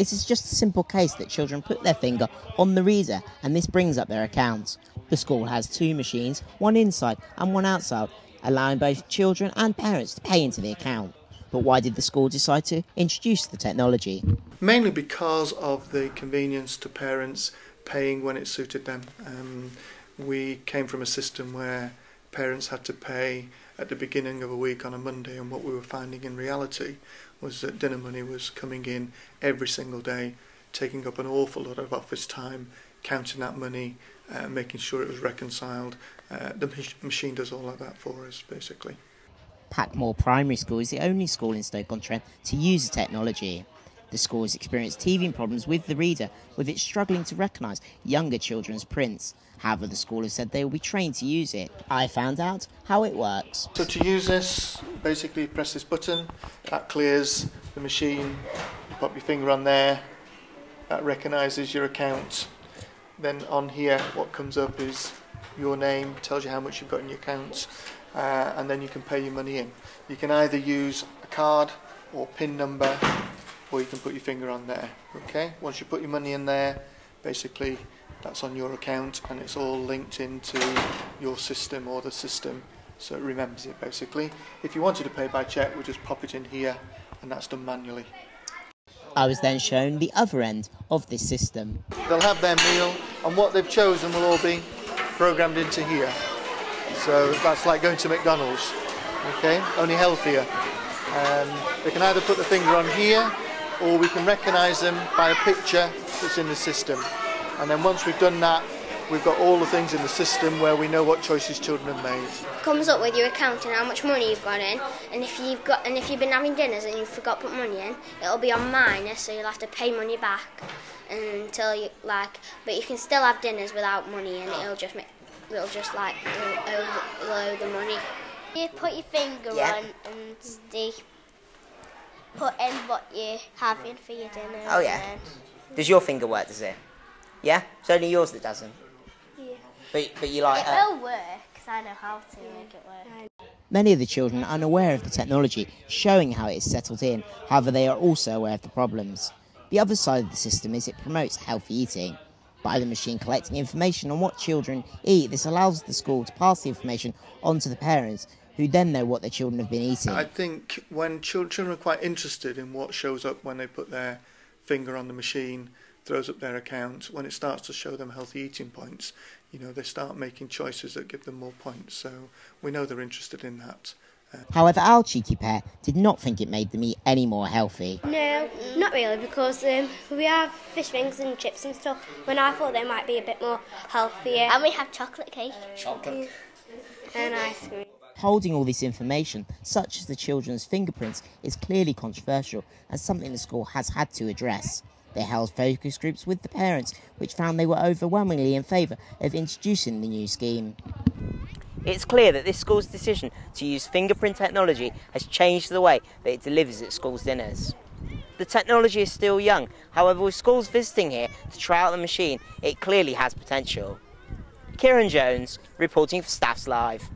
It is just a simple case that children put their finger on the reader and this brings up their account. The school has 2 machines, one inside and one outside, allowing both children and parents to pay into the account. But why did the school decide to introduce the technology? Mainly because of the convenience to parents paying when it suited them. We came from a system where parents had to pay at the beginning of a week on a Monday, and what we were finding in reality was that dinner money was coming in every single day, taking up an awful lot of office time, counting that money, making sure it was reconciled. The machine does all of that for us, basically. Packmore Primary School is the only school in Stoke-on-Trent to use the technology. The school has experienced teething problems with the reader, with it struggling to recognise younger children's prints. However, the school has said they will be trained to use it. I found out how it works. So to use this, basically press this button, that clears the machine, you pop your finger on there, that recognises your account. Then on here, what comes up is your name, tells you how much you've got in your account, and then you can pay your money in. You can either use a card or PIN number, or you can put your finger on there. Okay, once you put your money in there, basically that's on your account and it's all linked into your system or the system, so it remembers it basically. If you wanted to pay by cheque, we'll just pop it in here and that's done manually. I was then shown the other end of this system. They'll have their meal and what they've chosen will all be programmed into here. So that's like going to McDonald's, okay, only healthier. They can either put the finger on here, or we can recognise them by a picture that's in the system. And then once we've done that, we've got all the things in the system where we know what choices children have made. It comes up with your account and how much money you've got in, and if you've been having dinners and you forgot to put money in, it'll be on minus, so you'll have to pay money back until you but you can still have dinners without money in. It'll just overload the money. You put your finger on and put in what you're having for your dinner. Oh yeah. Does your finger work, does it? Yeah? It's only yours that doesn't? Yeah. But you like... It'll work, because I know how to make it work. Many of the children are unaware of the technology, showing how it is settled in. However, they are also aware of the problems. The other side of the system is it promotes healthy eating. By the machine collecting information on what children eat, this allows the school to pass the information on to the parents, who then know what their children have been eating. I think when children are quite interested in what shows up when they put their finger on the machine, throws up their account, when it starts to show them healthy eating points, they start making choices that give them more points. So we know they're interested in that. However, our cheeky pair did not think it made them eat any more healthy. No, not really, because we have fish wings and chips and stuff, when I thought they might be a bit more healthier. And we have chocolate cake. Chocolate. And ice cream. Holding all this information, such as the children's fingerprints, is clearly controversial and something the school has had to address. They held focus groups with the parents, which found they were overwhelmingly in favour of introducing the new scheme. It's clear that this school's decision to use fingerprint technology has changed the way that it delivers at school's dinners. The technology is still young, however with schools visiting here to try out the machine, it clearly has potential. Kieran Jones, reporting for Staffs Live.